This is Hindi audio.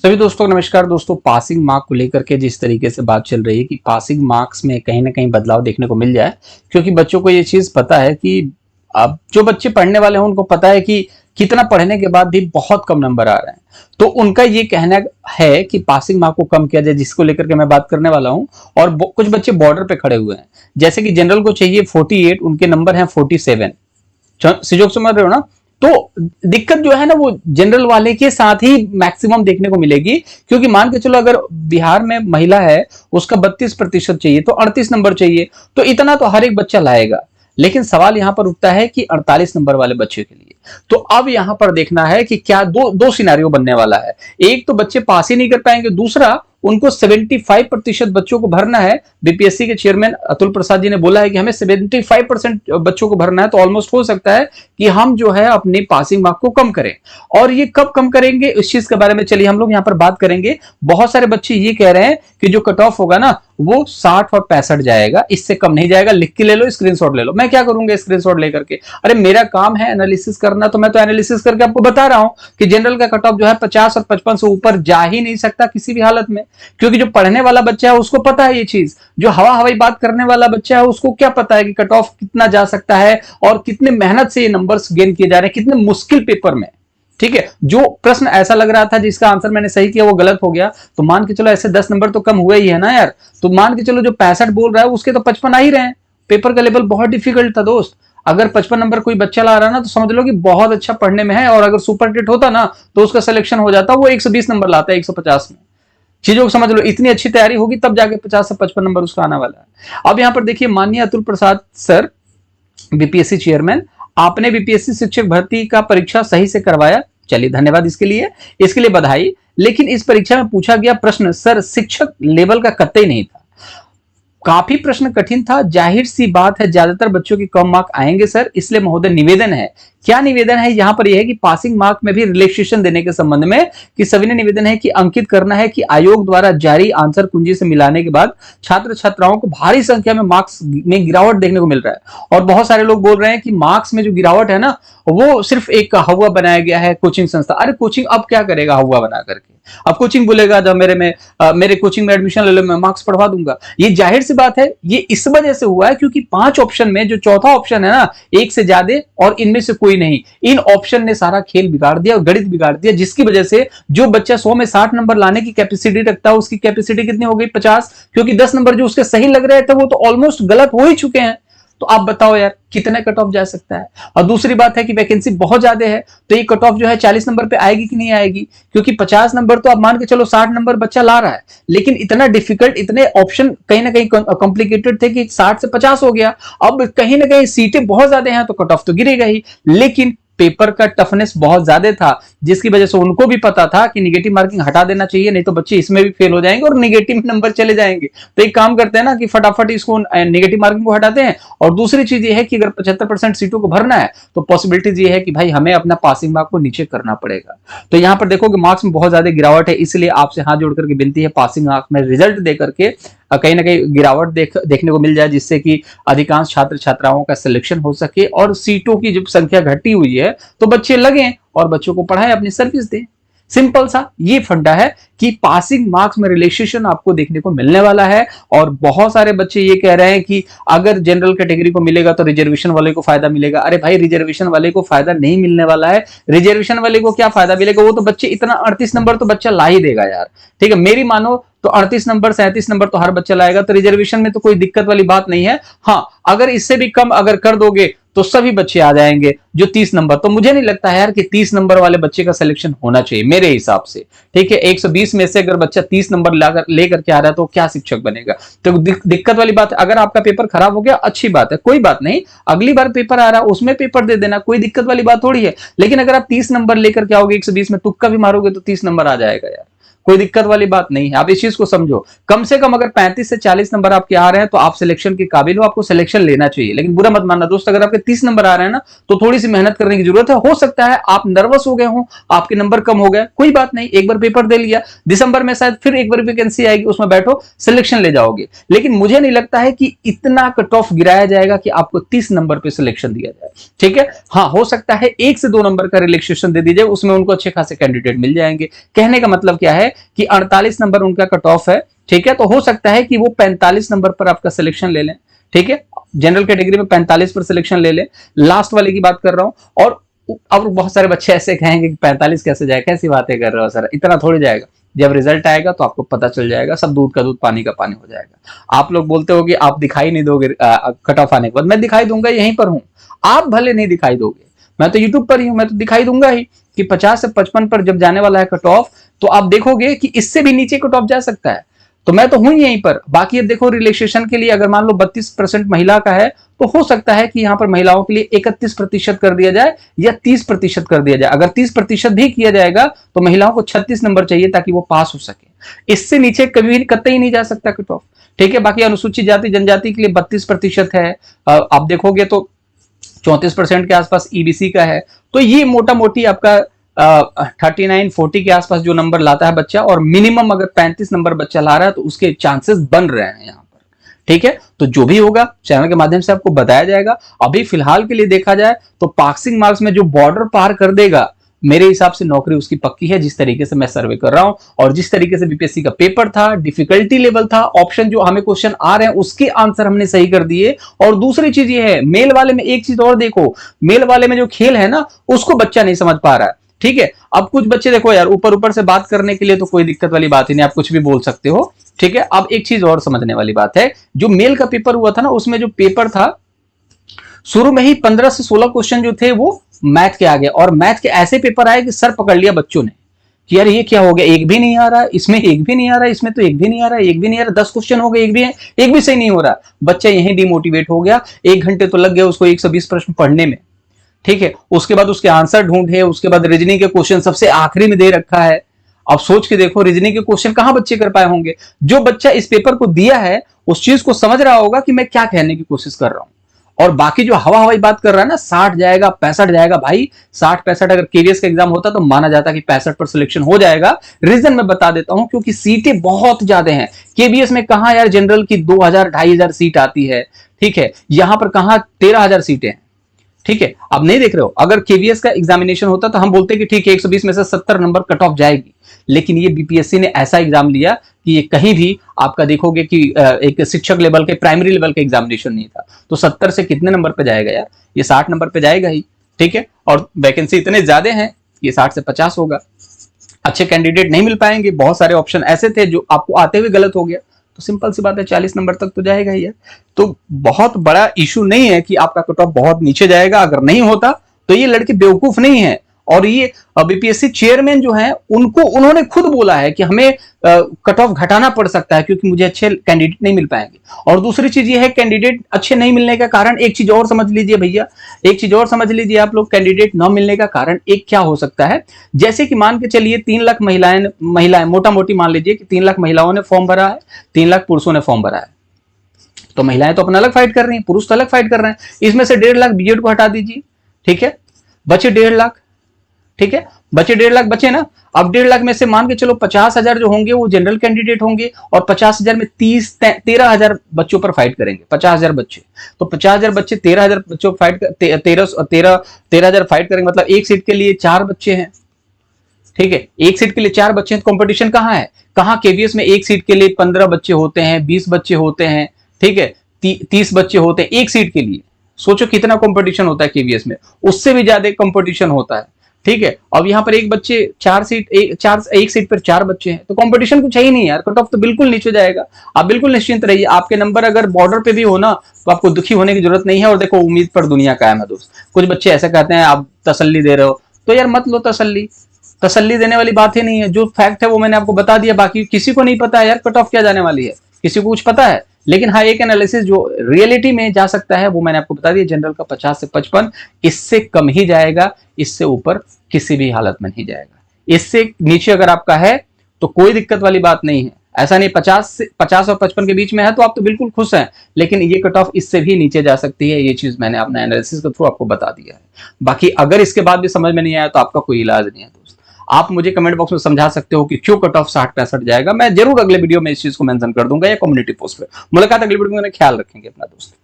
सभी दोस्तों को नमस्कार। दोस्तों, पासिंग मार्क को लेकर के जिस तरीके से बात चल रही है कि पासिंग मार्क्स में कहीं ना कहीं बदलाव देखने को मिल जाए, क्योंकि बच्चों को ये चीज पता है कि अब जो बच्चे पढ़ने वाले हैं उनको पता है कि कितना पढ़ने के बाद भी बहुत कम नंबर आ रहे हैं। तो उनका ये कहना है कि पासिंग मार्क को कम किया जाए, जिसको लेकर के मैं बात करने वाला हूं। और कुछ बच्चे बॉर्डर पे खड़े हुए हैं, जैसे कि जनरल को चाहिए 48, उनके नंबर हैं 47। सिजोक समझ रहे हो ना। तो दिक्कत जो है ना वो जनरल वाले के साथ ही मैक्सिमम देखने को मिलेगी, क्योंकि मान के चलो अगर बिहार में महिला है उसका 32% चाहिए तो 38 नंबर चाहिए, तो इतना तो हर एक बच्चा लाएगा। लेकिन सवाल यहां पर उठता है कि 48 नंबर वाले बच्चे के लिए तो अब यहां पर देखना है कि क्या दो सिनेरियो बनने वाला है। एक तो बच्चे पास ही नहीं कर पाएंगे, दूसरा उनको 75% बच्चों को भरना है। बीपीएससी के चेयरमैन अतुल प्रसाद जी ने बोला है कि हमें 75% बच्चों को भरना है, तो ऑलमोस्ट हो सकता है कि हम जो है अपने पासिंग मार्क को कम करें। और ये कब कम करेंगे इस चीज के बारे में चलिए हम लोग यहां पर बात करेंगे। बहुत सारे बच्चे ये कह रहे हैं कि जो कट ऑफ होगा ना वो 60 और 65 जाएगा, इससे कम नहीं जाएगा। लिख के ले लो, स्क्रीनशॉट ले लो। मैं क्या करूंगा स्क्रीनशॉट लेकर के? अरे मेरा काम है एनालिसिस करना, तो मैं तो एनालिसिस करके आपको बता रहा हूं कि जनरल का कट ऑफ जो है 50 और 55 से ऊपर जा ही नहीं सकता किसी भी हालत में। क्योंकि जो पढ़ने वाला बच्चा है उसको पता है ये चीज, जो हवाई बात करने वाला बच्चा है उसको क्या पता है कि कट ऑफ कितना जा सकता है और कितने मेहनत से ये नंबर्स गेन किए जा रहे हैं, कितने मुश्किल पेपर में। ठीक है, जो प्रश्न ऐसा लग रहा था जिसका आंसर मैंने सही किया वो गलत हो गया, तो मान के चलो ऐसे 10 नंबर तो कम हुए ही है ना यार। तो मान के चलो जो 65 बोल रहा है उसके तो 55 आ ही रहे हैं। पेपर का लेवल बहुत डिफिकल्ट था दोस्त। अगर 55 नंबर कोई बच्चा ला रहा है ना तो समझ लो कि बहुत अच्छा पढ़ने में है, और अगर सुपर टेट होता ना तो उसका सिलेक्शन हो जाता, वो 120 नंबर लाता है 150 में। चीजों को समझ लो, इतनी अच्छी तैयारी होगी तब जाके 50 से 55 नंबर उसका आने वाला है। अब यहां पर देखिए, माननीय Atul Prasad sir, BPSC chairman, आपने बीपीएससी शिक्षक भर्ती का परीक्षा सही से करवाया, चलिए धन्यवाद इसके लिए बधाई। लेकिन इस परीक्षा में पूछा गया प्रश्न सर शिक्षक लेवल का कतई नहीं था। काफी प्रश्न कठिन था, जाहिर सी बात है ज्यादातर बच्चों के कम मार्क आएंगे सर। इसलिए महोदय निवेदन है, क्या निवेदन है यहां पर यह है कि पासिंग मार्क में भी रिलैक्सेशन देने के संबंध में कि सभी ने निवेदन है कि अंकित करना है कि आयोग द्वारा जारी आंसर कुंजी से मिलाने के बाद छात्र छात्राओं को भारी संख्या में मार्क्स में गिरावट देखने को मिल रहा है। और बहुत सारे लोग बोल रहे हैं कि मार्क्स में जो गिरावट है ना वो सिर्फ एक हवा बनाया गया है कोचिंग संस्था। अरे कोचिंग अब क्या करेगा हवा बना करके? अब कोचिंग बोलेगा जब मेरे कोचिंग में एडमिशन ले लो, मैं मार्क्स पढ़वा दूंगा। ये जाहिर सी बात है, ये इस वजह से हुआ है क्योंकि 5 ऑप्शन में जो चौथा ऑप्शन है ना, एक से ज्यादा और इनमें से कोई नहीं, इन ऑप्शन ने सारा खेल बिगाड़ दिया और गणित बिगाड़ दिया, जिसकी वजह से जो बच्चा 100 में 60 नंबर लाने की कैपेसिटी रखता है उसकी कैपेसिटी कितनी हो गई 50, क्योंकि 10 नंबर जो उसके सही लग रहे थे वो तो ऑलमोस्ट गलत हो ही चुके हैं। तो आप बताओ यार कितने कट ऑफ जा सकता है? और दूसरी बात है कि वैकेंसी बहुत ज्यादा है, तो ये कट ऑफ जो है 40 नंबर पे आएगी कि नहीं आएगी? क्योंकि 50 नंबर तो आप मान के चलो 60 नंबर बच्चा ला रहा है, लेकिन इतना डिफिकल्ट, इतने ऑप्शन कहीं ना कहीं कॉम्प्लिकेटेड थे कि 60 से 50 हो गया। अब कहीं ना कहीं सीटें बहुत ज्यादा हैं तो कट ऑफ तो गिरेगा ही, लेकिन पेपर का टफनेस बहुत ज्यादा था, जिसकी वजह से उनको भी पता था कि निगेटिव मार्किंग हटा देना चाहिए, नहीं तो बच्चे इसमें भी फेल हो जाएंगे और निगेटिव नंबर चले जाएंगे। तो एक काम करते हैं ना कि फटाफट इसको निगेटिव मार्किंग को हटाते हैं। और दूसरी चीज ये है कि अगर 75% सीटों को भरना है तो पॉसिबिलिटीज ये है कि भाई हमें अपना पासिंग मार्क को नीचे करना पड़ेगा। तो यहां पर देखो कि मार्क्स में बहुत ज्यादा गिरावट है, इसलिए आपसे हाथ जोड़ करके विनती है पासिंग मार्क में रिजल्ट दे करके कहीं ना कहीं गिरावट देखने को मिल जाए, जिससे कि अधिकांश छात्र छात्राओं का सिलेक्शन हो सके और सीटों की जब संख्या घटी हुई है तो बच्चे लगें और बच्चों को पढ़ाएं, अपनी सर्विस दें। सिंपल सा ये फंडा है कि पासिंग मार्क्स में रिलैक्सेशन आपको देखने को मिलने वाला है। और बहुत सारे बच्चे ये कह रहे हैं कि अगर जनरल कैटेगरी को मिलेगा तो रिजर्वेशन वाले को फायदा मिलेगा। अरे भाई रिजर्वेशन वाले को फायदा नहीं मिलने वाला है। रिजर्वेशन वाले को क्या फायदा मिलेगा? वो तो बच्चे इतना 38 नंबर तो बच्चा ला ही देगा यार। ठीक है, मेरी मानो तो 38 नंबर 37 नंबर तो हर बच्चा लाएगा, तो रिजर्वेशन में तो कोई दिक्कत वाली बात नहीं है। हाँ, अगर इससे भी कम अगर कर दोगे तो सभी बच्चे आ जाएंगे जो 30 नंबर। तो मुझे नहीं लगता है यार कि 30 नंबर वाले बच्चे का सिलेक्शन होना चाहिए मेरे हिसाब से। ठीक है, 120 में से अगर बच्चा 30 नंबर लेकर के आ रहा है तो क्या शिक्षक बनेगा? तो दिक्कत वाली बात है। अगर आपका पेपर खराब हो गया अच्छी बात है, कोई बात नहीं, अगली बार पेपर आ रहा है उसमें पेपर दे देना, कोई दिक्कत वाली बात थोड़ी है। लेकिन अगर आप 30 नंबर लेकर के आओगे 120 में, तुक्का भी मारोगे तो 30 नंबर आ जाएगा यार, कोई दिक्कत वाली बात नहीं है। आप इस चीज को समझो, कम से कम अगर 35 से 40 नंबर आपके आ रहे हैं तो आप सिलेक्शन के काबिल हो, आपको सिलेक्शन लेना चाहिए। लेकिन बुरा मत मानना दोस्त, अगर आपके 30 नंबर आ रहे हैं ना तो थोड़ी सी मेहनत करने की जरूरत है। हो सकता है आप नर्वस हो गए हो, आपके नंबर कम हो गए, कोई बात नहीं, एक बार पेपर दे लिया, दिसंबर में शायद फिर एक बार वैकेंसी आएगी, उसमें बैठो सिलेक्शन ले जाओगे। लेकिन मुझे नहीं लगता है कि इतना कट ऑफ गिराया जाएगा कि आपको 30 नंबर पे सिलेक्शन दिया जाए। ठीक है, हाँ हो सकता है 1 से 2 नंबर का रिलैक्सेशन दे दीजिए, उसमें उनको अच्छे खासे कैंडिडेट मिल जाएंगे। कहने का मतलब क्या है कि 48 नंबर उनका कट ऑफ है, ठीक है, तो हो सकता है कि वो 45 नंबर पर आपका सिलेक्शन ले लें, ठीक है, जनरल कैटेगरी में 45 पर सिलेक्शन ले लें, लास्ट वाले की बात कर रहा हूं। और अब बहुत सारे बच्चे ऐसे कहेंगे कि 45 कैसे जाए, कैसी बातें कर रहे हो सर, इतना थोड़ी जाएगा। जब रिजल्ट आएगा तो आपको पता चल जाएगा, सब दूध का दूध पानी का पानी हो जाएगा। आप लोग बोलते हो कि आप दिखाई नहीं दोगे कट ऑफ आने के बाद, मैं दिखाई दूंगा, यहीं पर हूं। आप भले नहीं दिखाई दोगे, मैं तो यूट्यूब पर ही हूं, मैं तो दिखाई दूंगा ही कि 50 से 55 पर जब जाने वाला है कट ऑफ, तो आप देखोगे कि इससे भी नीचे कट ऑफ जा सकता है। तो मैं तो हूं यहीं पर। बाकी अब देखो रिलैक्सेशन के लिए अगर मान लो 32% महिला का है, तो हो सकता है कि यहां पर महिलाओं के लिए 31% कर दिया जाए या 30% कर दिया जाए। अगर 30% भी किया जाएगा तो महिलाओं को 36 नंबर चाहिए ताकि वो पास हो सके। इससे नीचे कभी कतई नहीं जा सकता कट ऑफ, ठीक है। बाकी अनुसूचित जाति जनजाति के लिए 32% है। आप देखोगे तो 34% के आसपास ईबीसी का है। तो ये मोटा मोटी आपका 39-40 के आसपास जो नंबर लाता है बच्चा, और मिनिमम अगर 35 नंबर बच्चा ला रहा है तो उसके चांसेस बन रहे हैं यहाँ पर, ठीक है। तो जो भी होगा चैनल के माध्यम से आपको बताया जाएगा। अभी फिलहाल के लिए देखा जाए तो पासिंग मार्क्स में जो बॉर्डर पार कर देगा, मेरे हिसाब से नौकरी उसकी पक्की है, जिस तरीके से मैं सर्वे कर रहा हूं और जिस तरीके से बीपीएससी का पेपर था, डिफिकल्टी लेवल था, ऑप्शन जो हमें क्वेश्चन आ रहे हैं उसके आंसर हमने सही कर दिए। और दूसरी चीज ये है, मेल वाले में एक चीज और देखो, मेल वाले में जो खेल है ना उसको बच्चा नहीं समझ पा रहा है, ठीक है। अब कुछ बच्चे देखो यार, ऊपर ऊपर से बात करने के लिए तो कोई दिक्कत वाली बात ही नहीं, आप कुछ भी बोल सकते हो, ठीक है। अब एक चीज और समझने वाली बात है, जो मेल का पेपर हुआ था ना, उसमें जो पेपर था शुरू में ही 15 से 16 क्वेश्चन जो थे वो मैथ के आ गए, और मैथ के ऐसे पेपर आए कि सर पकड़ लिया बच्चों ने कि यार ये क्या हो गया, एक भी नहीं आ रहा, इसमें एक भी नहीं आ रहा, इसमें तो एक भी नहीं आ रहा, एक भी नहीं आ रहा, 10 क्वेश्चन हो गए, एक भी सही नहीं हो रहा। बच्चा यहीं डिमोटिवेट हो गया, 1 घंटे तो लग गया उसको 120 प्रश्न पढ़ने में, ठीक है। उसके बाद उसके आंसर ढूंढे, उसके बाद रीजनिंग के क्वेश्चन सबसे आखिरी में दे रखा है। अब सोच के देखो रीजनिंग के क्वेश्चन कहां बच्चे कर पाए होंगे। जो बच्चा इस पेपर को दिया है उस चीज को समझ रहा होगा कि मैं क्या कहने की कोशिश कर रहा हूं। और बाकी जो हवा हवाई बात कर रहा है ना, 60 जाएगा 65 जाएगा, भाई 60-65 अगर केवीएस का एग्जाम होता तो माना जाता कि 65 पर सिलेक्शन हो जाएगा। रीजन मैं बता देता हूं, क्योंकि सीटें बहुत ज्यादा हैं। केवीएस में कहां यार जनरल की 2000-2500 सीट आती है, ठीक है, यहां पर कहां 13,000 सीटें हैं, ठीक है। अब नहीं देख रहे हो, अगर केवीएस का एग्जामिनेशन होता तो हम बोलते कि ठीक है 120 में से 70 नंबर कट ऑफ जाएगी, लेकिन ये बीपीएससी ने ऐसा एग्जाम लिया कि ये कहीं भी आपका देखोगे कि एक शिक्षक लेवल के, प्राइमरी लेवल का एग्जामिनेशन नहीं था। तो 70 से कितने नंबर पे जाएगा यार, ये 60 नंबर पे जाएगा ही, ठीक है। और वैकेंसी इतने ज्यादा हैं, ये 60 से 50 होगा। अच्छे कैंडिडेट नहीं मिल पाएंगे, बहुत सारे ऑप्शन ऐसे थे जो आपको आते हुए गलत हो गया, तो सिंपल सी बात है 40 नंबर तक तो जाएगा ही है। तो बहुत बड़ा इशू नहीं है कि आपका कट ऑफ बहुत नीचे जाएगा। अगर नहीं होता तो ये लड़के बेवकूफ नहीं है, और ये बीपीएससी चेयरमैन जो है उन्होंने खुद बोला है कि हमें कट ऑफ घटाना पड़ सकता है क्योंकि मुझे अच्छे कैंडिडेट नहीं मिल पाएंगे। और दूसरी चीज ये है, कैंडिडेट अच्छे नहीं मिलने का कारण, एक चीज और समझ लीजिए भैया, एक चीज और समझ लीजिए आप लोग, कैंडिडेट न मिलने का कारण एक क्या हो सकता है। जैसे कि मान के चलिए 3 लाख महिलाएं मोटा मोटी मान लीजिए कि 3 लाख महिलाओं ने फॉर्म भरा है, 3 लाख पुरुषों ने फॉर्म भरा है। तो महिलाएं तो अपना अलग फाइट कर रही हैं, पुरुष तो अलग फाइट कर रहे हैं। इसमें से 1.5 लाख बीएड को हटा दीजिए, ठीक है, बचे 1.5 लाख, ठीक है, बचे 1.5 लाख बचे ना। अब 1.5 लाख में से मान के चलो 50,000 जो होंगे वो जनरल कैंडिडेट होंगे, और 50,000 में 13,000 बच्चों पर फाइट करेंगे। 50,000 बच्चे, तो 50,000 बच्चे 13,000 बच्चों फाइट 13,000 फाइट करेंगे, मतलब एक सीट के लिए 4 बच्चे हैं, ठीक है, एक सीट के लिए 4 बच्चे हैं। तो कंपटीशन कहां है, कहां केवीएस में एक सीट के लिए 15 बच्चे होते हैं, 20 बच्चे होते हैं, ठीक है, 30 बच्चे होते हैं एक सीट के लिए। सोचो कितना कंपटीशन होता है केवीएस में, उससे भी ज्यादा कंपटीशन होता है, ठीक है। अब यहाँ पर एक सीट पर 4 बच्चे हैं, तो कंपटीशन कुछ है ही नहीं यार, कट ऑफ तो बिल्कुल नीचे जाएगा। आप बिल्कुल निश्चिंत रहिए, आपके नंबर अगर बॉर्डर पे भी हो ना तो आपको दुखी होने की जरूरत नहीं है। और देखो उम्मीद पर दुनिया कायम है दोस्त। कुछ बच्चे ऐसे कहते हैं आप तसल्ली दे रहे हो, तो यार मत लो तसल्ली देने वाली बात ही नहीं है। जो फैक्ट है वो मैंने आपको बता दिया, बाकी किसी को नहीं पता है यार कट ऑफ क्या जाने वाली है, किसी को कुछ पता है। लेकिन हाँ, एक एनालिसिस जो रियलिटी में जा सकता है वो मैंने आपको बता दिया, जनरल का 50 से 55, इससे कम ही जाएगा, इससे ऊपर किसी भी हालत में नहीं जाएगा। इससे नीचे अगर आपका है तो कोई दिक्कत वाली बात नहीं है। ऐसा नहीं 50 और 55 के बीच में है तो आप तो बिल्कुल खुश हैं, लेकिन ये कट ऑफ इससे भी नीचे जा सकती है। ये चीज मैंने अपना एनालिसिस के थ्रू आपको बता दिया है। बाकी अगर इसके बाद भी समझ में नहीं आया तो आपका कोई इलाज नहीं है दोस्त। आप मुझे कमेंट बॉक्स में समझा सकते हो कि क्यों कट ऑफ 60-65 जाएगा। मैं जरूर अगले वीडियो में इस चीज को मेंशन कर दूंगा या कम्युनिटी पोस्ट पे। मुलाकात अगले वीडियो में, ख्याल रखेंगे अपना दोस्त।